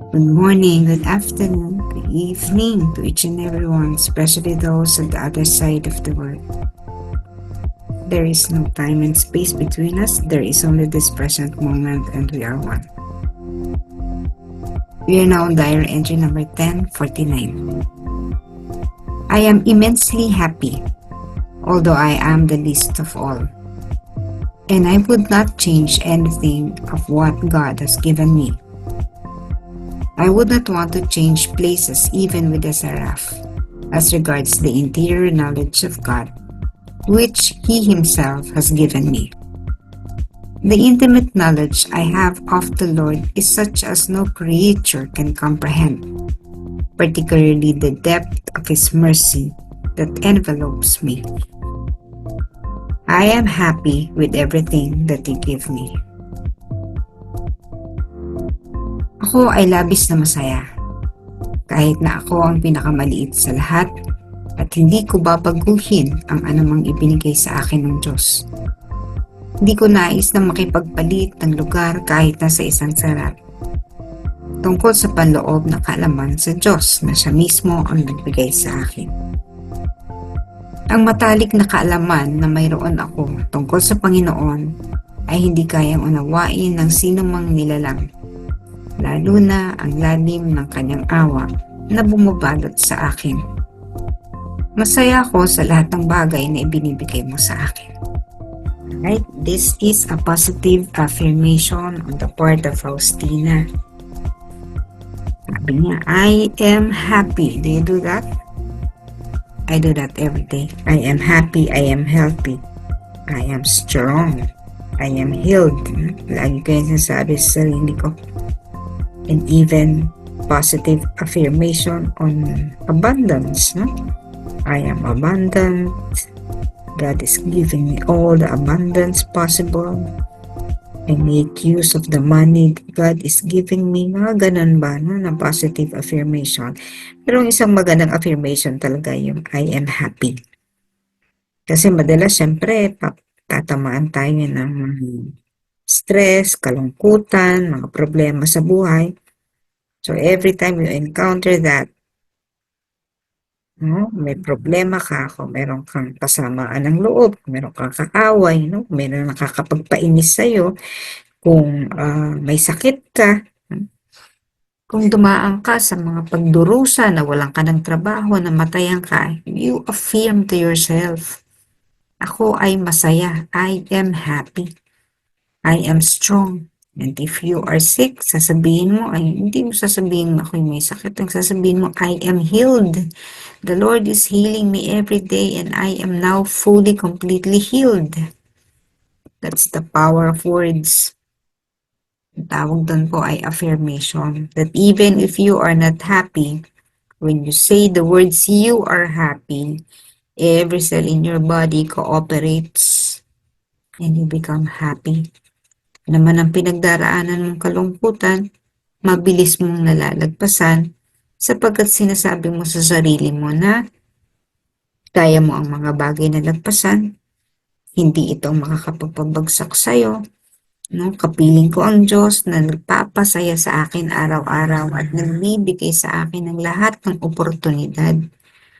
Good morning, good afternoon, good evening to each and everyone, especially those on the other side of the world. There is no time and space between us. There is only this present moment, and we are one. We are now on diary entry number 1049. I am immensely happy, although I am the least of all. And I would not change anything of what God has given me. I would not want to change places even with a seraph, as regards the interior knowledge of God, which He Himself has given me. The intimate knowledge I have of the Lord is such as no creature can comprehend, particularly the depth of His mercy that envelopes me. I am happy with everything that He gives me. Ako ay labis na masaya, kahit na ako ang pinakamaliit sa lahat at hindi ko babaguhin ang anumang ibinigay sa akin ng Diyos. Hindi ko nais na makipagpalit ng lugar kahit na sa isang sarat. Tungkol sa panloob na kaalaman sa Diyos na siya mismo ang nagbigay sa akin. Ang matalik na kaalaman na mayroon ako tungkol sa Panginoon ay hindi kayang unawain ng sino mang nilalang, lalo na ang lalim ng kanyang awa na bumabalot sa akin. Masaya ako sa lahat ng bagay na ibinibigay mo sa akin. Right? This is a positive affirmation on the part of Faustina. Sabi niya, I am happy. Do you do that? I do that every day. I am happy. I am healthy. I am strong. I am healed. Lagi ko yung sinasabi sa sarili ko. And even positive affirmation on abundance. No? I am abundant. God is giving me all the abundance possible. I make use of the money that God is giving me. Mga ganun ba, no? Na positive affirmation. Pero ang isang magandang affirmation talaga yung I am happy. Kasi madalas, syempre, tatamaan tayo ng stress, kalungkutan, mga problema sa buhay. So every time you encounter that, no, may problema ka, kung meron kang kasamaan ng loob, kung meron kang kaaway, no, kung meron nakakapagpainis sa'yo, kung may sakit ka, kung dumaan ka sa mga pagdurusa na walang ka ng trabaho, namatayan ka, you affirm to yourself, ako ay masaya, I am happy, I am strong. And if you are sick, sasabihin mo, ay hindi mo sasabihin ako'y may sakit, ang sasabihin mo, I am healed. The Lord is healing me every day and I am now fully, completely healed. That's the power of words. Ang tawag doon po ay affirmation. That even if you are not happy, when you say the words you are happy, every cell in your body cooperates and you become happy. Naman ang pinagdaraanan mong kalungkutan, mabilis mong nalalagpasan sapagkat sinasabi mo sa sarili mo na kaya mo ang mga bagay na lagpasan, hindi ito makakapagpabagsak sa'yo. No? Kapiling ko ang Diyos na nagpapasaya sa akin araw-araw at nagbibigay sa akin ng lahat ng oportunidad.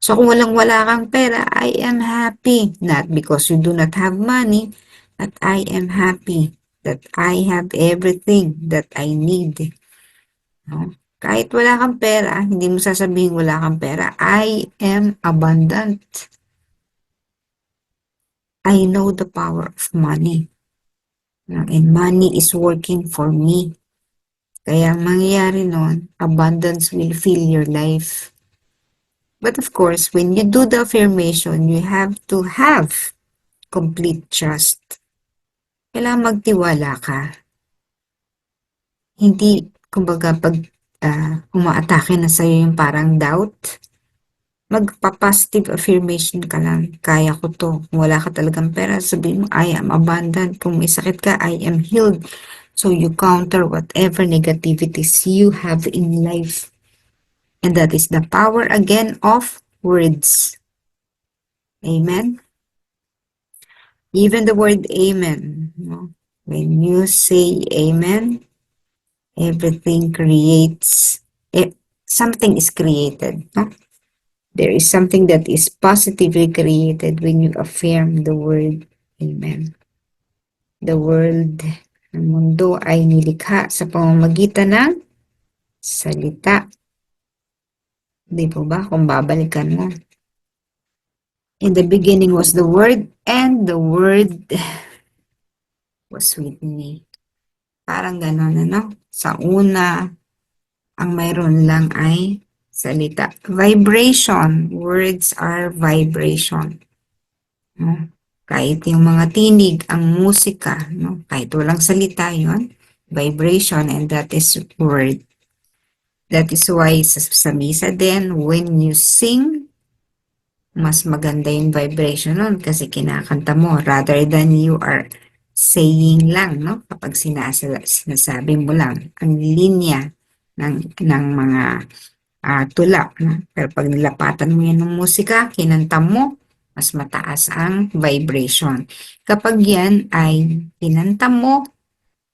So kung walang-wala kang pera, I am happy. Not because you do not have money, but I am happy that I have everything that I need. No? Kahit wala kang pera, hindi mo sasabihin wala kang pera. I am abundant. I know the power of money. And money is working for me. Kaya ang mangyayari nun, abundance will fill your life. But of course, when you do the affirmation, you have to have complete trust. Kailangan magtiwala ka. Hindi, kumbaga, pag umaatake na sa'yo yung parang doubt, magpa-positive affirmation ka lang. Kaya ko to. Kung wala ka talagang pera, sabihin mo, I am abundant. Kung may sakit ka, I am healed. So you counter whatever negativities you have in life. And that is the power again of words. Amen? Even the word amen. No? When you say amen, Everything creates, eh, something is created, no? There is something that is positively created when you affirm the word Amen. The world, ang mundo ay nilikha sa pamamagitan ng salita. Di po ba? Kung babalikan mo. In the beginning was the Word, and the Word was with me. Parang gano'n, ano? Sa una, ang mayroon lang ay salita. Vibration. Words are vibration. No? Kahit yung mga tinig, ang musika, no? Kahit walang salita yon, vibration, and that is word. That is why sa misa din, when you sing, mas maganda yung vibration nun kasi kinakanta mo rather than you are saying lang, no? Kapag sinasabi mo lang ang linya ng mga tula, no? Pero pag nilapatan mo yan ng musika, kinanta mo, mas mataas ang vibration. Kapag yan ay kinanta mo,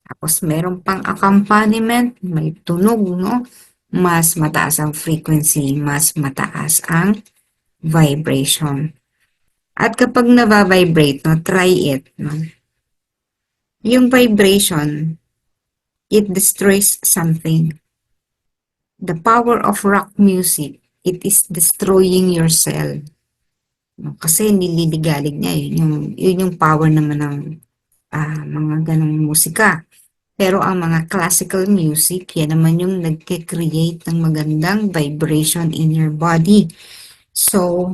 tapos meron pang accompaniment, may tunog, no? Mas mataas ang frequency, mas mataas ang vibration. At kapag nava-vibrate, no, try it. No? Yung vibration, it destroys something. The power of rock music, it is destroying your cell. No? Kasi nililigalig niya, yun yung power naman ng mga ganong musika. Pero ang mga classical music, yan naman yung nagke-create ng magandang vibration in your body. So,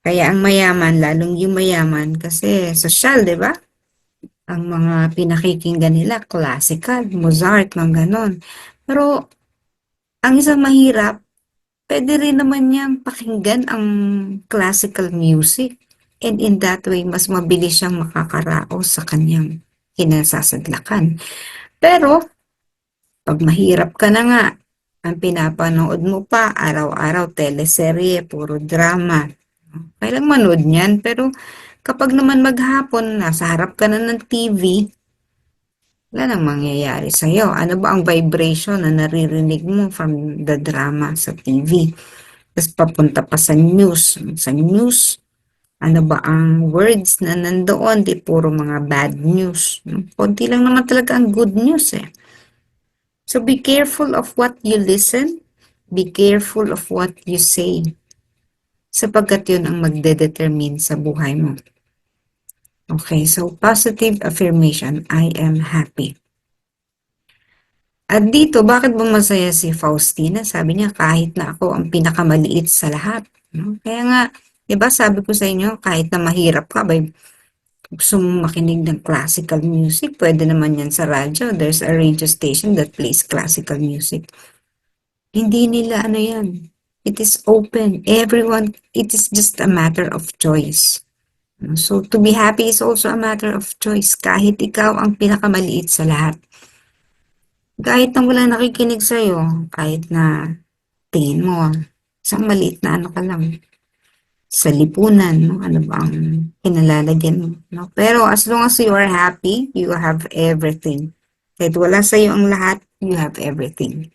kaya ang mayaman, lalong yung mayaman, kasi social, di ba? Ang mga pinakikinggan nila, classical, Mozart, mga ganon. Pero, ang isang mahirap, pwede rin naman niyang pakinggan ang classical music. And in that way, mas mabilis siyang makakaraos sa kanyang kinasasadlakan. Pero, pag mahirap ka na nga, ang pinapanood mo pa, araw-araw, teleserye, puro drama. Kailang manood niyan, pero kapag naman maghapon, nasa harap ka na ng TV, wala nang mangyayari sa'yo. Ano ba ang vibration na naririnig mo from the drama sa TV? Tapos papunta pa sa news. Sa news, ano ba ang words na nandoon? Di puro mga bad news. Kunti lang naman talaga ang good news eh. So be careful of what you listen. Be careful of what you say. Sapagkat yun ang magdedetermine sa buhay mo. Okay, so positive affirmation, I am happy. At dito, bakit ba masaya si Faustina? Sabi niya, kahit na ako ang pinakamaliit sa lahat. No? Kaya nga, diba sabi ko sa inyo, kahit na mahirap ka, gusto mong makinig ng classical music, pwede naman yan sa radyo. There's a radio station that plays classical music. Hindi nila ano yan. It is open. Everyone, it is just a matter of choice. So, to be happy is also a matter of choice. Kahit ikaw ang pinakamaliit sa lahat. Kahit na wala nakikinig sa'yo, kahit na tingin mo, isang maliit na ano ka lang, sa lipunan, no? Ano ba ang kinalalagyan mo? No? Pero as long as you are happy, you have everything. Kahit wala sa'yo ang lahat, you have everything.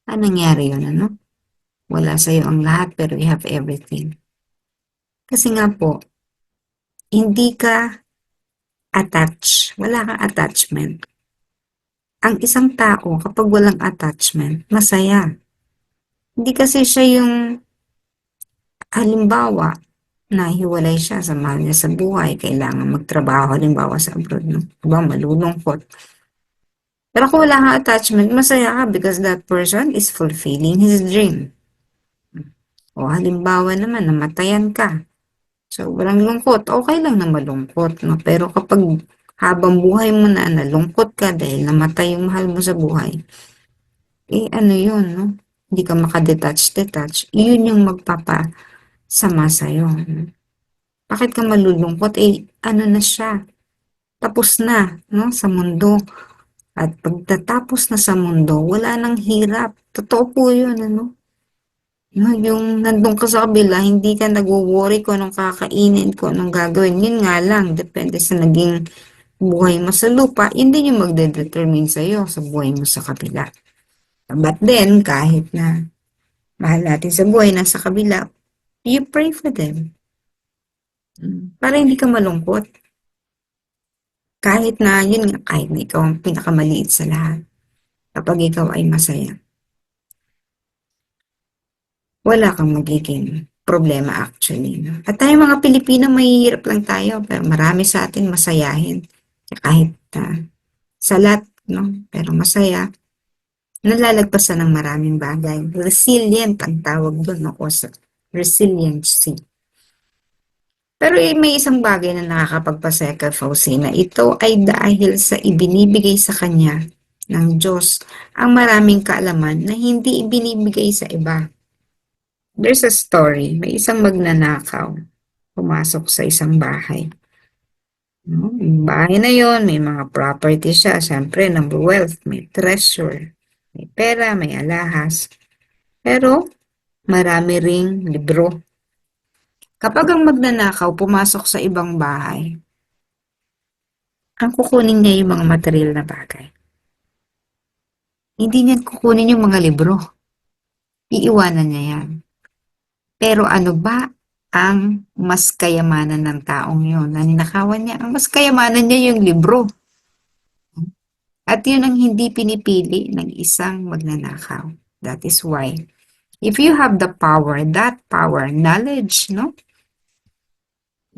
Anong nangyari yun, ano? Wala sa'yo ang lahat, pero you have everything. Kasi nga po, hindi ka attached. Wala kang attachment. Ang isang tao, kapag walang attachment, masaya. Hindi kasi siya yung, halimbawa, nahiwalay siya sa mahal niya sa buhay, kailangan magtrabaho, halimbawa sa abroad, no? Diba, malulungkot. Pero kung wala kang attachment, masaya ka because that person is fulfilling his dream. O halimbawa naman, namatayan ka. So, walang lungkot. Okay lang na malungkot, no? Pero kapag habang buhay mo na nalungkot ka dahil namatay yung mahal mo sa buhay, ano yun, no? Hindi ka makadetach-detach. Yun yung magpapasama sa'yo. No? Bakit ka malulungkot? Ano na siya? Tapos na, no? Sa mundo. At pagtatapos na sa mundo, wala nang hirap. Totoo po yun, ano? No, yung nandun ka sa kabila, hindi ka nagwo-worry kung anong kakainin, kung anong gagawin. Yun nga lang, depende sa naging buhay mo sa lupa, yun din yung magde-determine sa'yo sa buhay mo sa kabila. But then, kahit na mahal natin sa buhay nasa kabila, you pray for them. Para hindi ka malungkot. Kahit na, yun nga, kahit na ikaw ang pinakamaliit sa lahat. Kapag ikaw ay masaya, wala kang magiging problema actually. No? At tayo mga Pilipino, mahihirap lang tayo, pero marami sa atin masayahin. Kahit sa lahat, no? Pero masaya, nalalagpasan ng maraming bagay. Resilient ang tawag doon, no? O resiliency. Pero may isang bagay na nakakapagpasaya kay Fauci na ito ay dahil sa ibinibigay sa kanya ng Diyos ang maraming kaalaman na hindi ibinibigay sa iba. There's a story, may isang magnanakaw pumasok sa isang bahay. No? Yung bahay na yon, may mga property siya, siyempre number wealth, may treasure, may pera, may alahas. Pero marami ring libro. Kapag ang magnanakaw pumasok sa ibang bahay, ang kukunin niya yung mga material na bagay. Hindi niya kukunin yung mga libro. Iiwanan niya yan. Pero ano ba ang mas kayamanan ng taong yun? Na ninakawan niya, ang mas kayamanan niya yung libro. At yun ang hindi pinipili ng isang magnanakaw. That is why, if you have the power, that power, knowledge, no?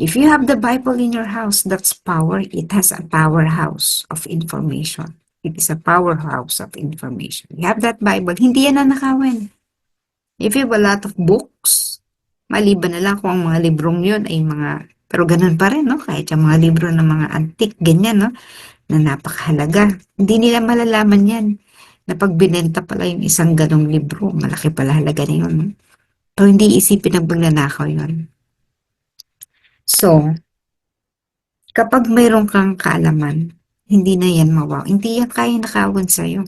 If you have the Bible in your house, that's power. It has a powerhouse of information. It is a powerhouse of information. You have that Bible, hindi yan nanakawan. If you have a lot of books, maliban na lang kung ang mga librong yun ay mga, pero ganun pa rin, no? Kahit yung mga libro ng mga antique, ganyan, no? Na napakahalaga. Hindi nila malalaman yan. Na pag binenta pala yung isang ganong libro, malaki pala halaga na yun. No? Pero hindi isipin ng magnanakaw yun. So, kapag mayroon kang kaalaman, hindi na yan hindi yan kaya nakawan sa'yo.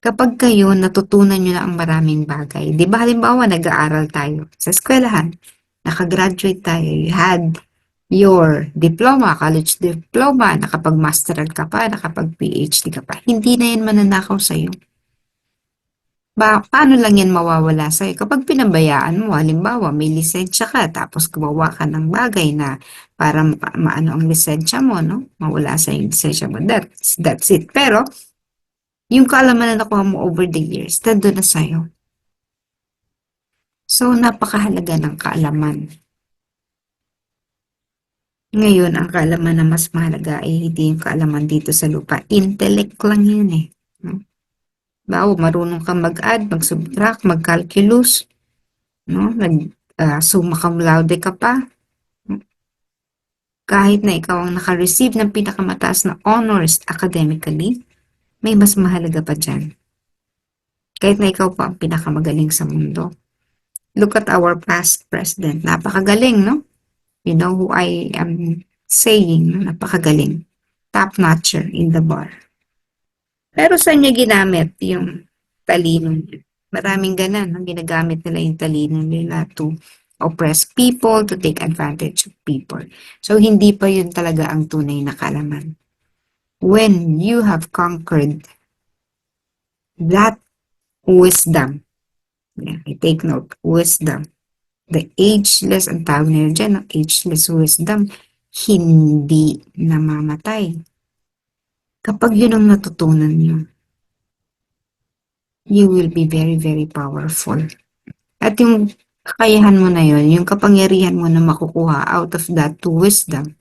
Kapag kayo natutunan nyo na ang maraming bagay, di ba halimbawa nag-aaral tayo sa eskwelahan, nakagraduate tayo, you had your diploma, college diploma, nakapag-masteral ka pa, nakapag-PhD ka pa, hindi na yan mananakaw sa'yo. Paano lang yan mawawala sa'yo? Kapag pinabayaan mo, halimbawa may lisensya ka, tapos gumawa ka ng bagay na para maano ang lisensya mo, no? Mawala sa'yo yung lisensya mo. That's it. Pero, yung kaalaman na nakuha mo over the years, nandun na sa'yo. So, napakahalaga ng kaalaman. Ngayon, ang kaalaman na mas mahalaga ay hindi yung kaalaman dito sa lupa. Intellect lang yun eh. No? Bawo, marunong kang mag-add, mag-subtract, mag-calculus, no? Summa cum laude ka pa. Kahit na ikaw ang naka-receive ng pinakamataas na honors academically, may mas mahalaga pa dyan. Kahit na ikaw pa ang pinakamagaling sa mundo. Look at our past president. Napakagaling, no? You know who I am saying, no? Napakagaling. Top-notcher in the bar. Pero saan niya ginamit yung talino niya? Maraming ganan. Ginagamit nila yung talino nila to oppress people, to take advantage of people. So, hindi pa yun talaga ang tunay na kaalaman. When you have conquered that wisdom, I take note, wisdom, the ageless, ang tawag nila dyan, ageless wisdom, hindi namamatay. Kapag yun ang natutunan nyo, you will be very, very powerful. At yung kakayahan mo na yun, yung kapangyarihan mo na makukuha out of that wisdom,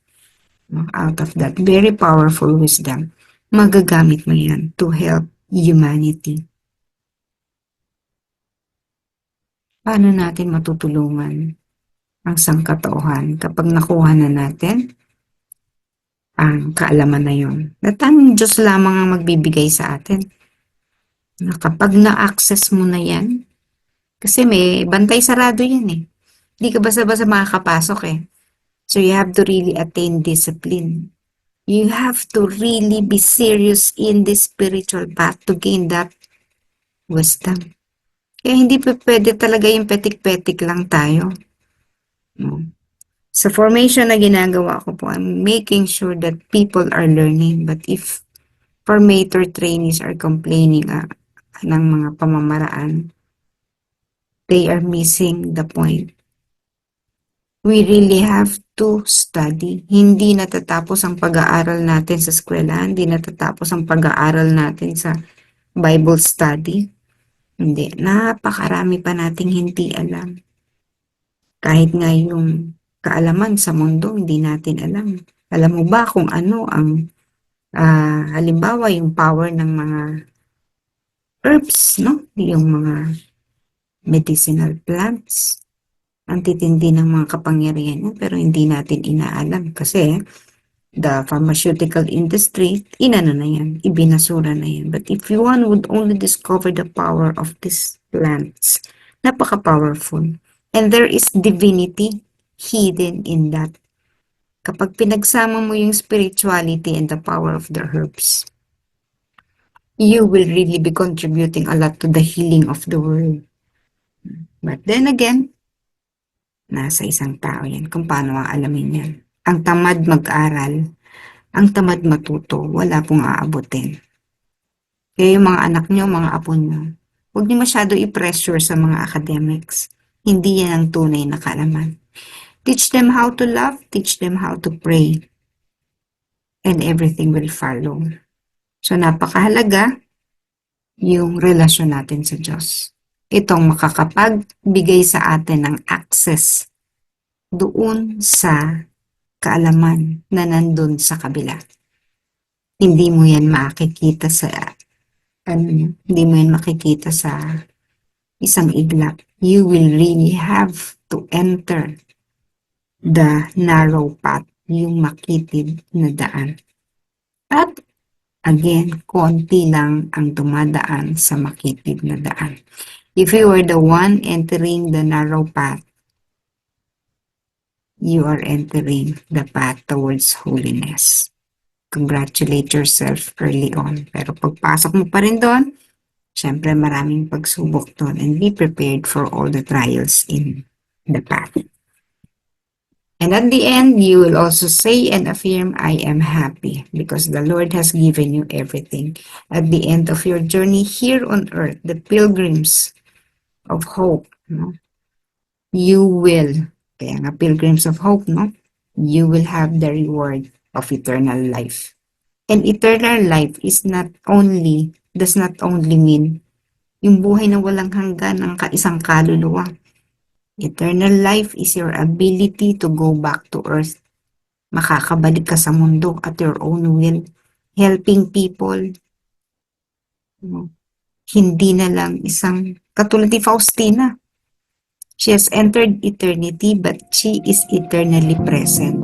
out of that very powerful wisdom, magagamit mo yan to help humanity. Paano natin matutulungan ang sangkatauhan kapag nakuha na natin ang kaalaman na yun? Na tanging Diyos lamang ang magbibigay sa atin. Na kapag na-access mo na yan, kasi may bantay sarado yan eh. Hindi ka basta-basta makakapasok eh. So you have to really attain discipline. You have to really be serious in this spiritual path to gain that wisdom. Kaya hindi pa pwede talaga yung petik-petik lang tayo. No? Sa formation na ginagawa ko po, I'm making sure that people are learning. But if formator trainees are complaining ng mga pamamaraan, they are missing the point. We really have to study. Hindi natatapos ang pag-aaral natin sa eskwelahan, hindi natatapos ang pag-aaral natin sa Bible study. Hindi. Napakarami pa nating hindi alam. Kahit nga yung kaalaman sa mundo, hindi natin alam. Alam mo ba kung ano ang, halimbawa, yung power ng mga herbs, no? Yung mga medicinal plants. Ang titindi ng mga kapangyarihan yan, pero hindi natin inaalam kasi the pharmaceutical industry, inano na yan, ibinasura na yan. But if one would only discover the power of these plants, napaka-powerful. And there is divinity hidden in that. Kapag pinagsama mo yung spirituality and the power of the herbs, you will really be contributing a lot to the healing of the world. But then again, nasa isang tao yan kung paano aalamin yan. Ang tamad mag-aral, ang tamad matuto, wala pong aabutin. Kaya yung mga anak nyo, mga apo nyo, huwag nyo masyado i-pressure sa mga academics. Hindi yan ang tunay na kaalaman. Teach them how to love, teach them how to pray, and everything will follow. So napakahalaga yung relasyon natin sa Diyos. Itong makakapagbigay sa atin ng access doon sa kaalaman na nandun sa kabila. Hindi mo yan makikita sa hindi mo yan makikita sa isang iglap. You will really have to enter the narrow path, yung makitid na daan. At again, konti lang ang dumadaan sa makitid na daan. If you are the one entering the narrow path, you are entering the path towards holiness. Congratulate yourself early on. Pero pagpasok mo pa rin doon, syempre maraming pagsubok doon, and be prepared for all the trials in the path. And at the end, you will also say and affirm, I am happy because the Lord has given you everything. At the end of your journey here on earth, the pilgrims of hope, no? You will, kaya nga pilgrims of hope, no? You will have the reward of eternal life. And eternal life is does not only mean yung buhay na walang hanggan ng isang kaluluwa. Eternal life is your ability to go back to earth. Makakabalik ka sa mundo at your own will, helping people. Hindi na lang isang, katulad ni Faustina. She has entered eternity but she is eternally present.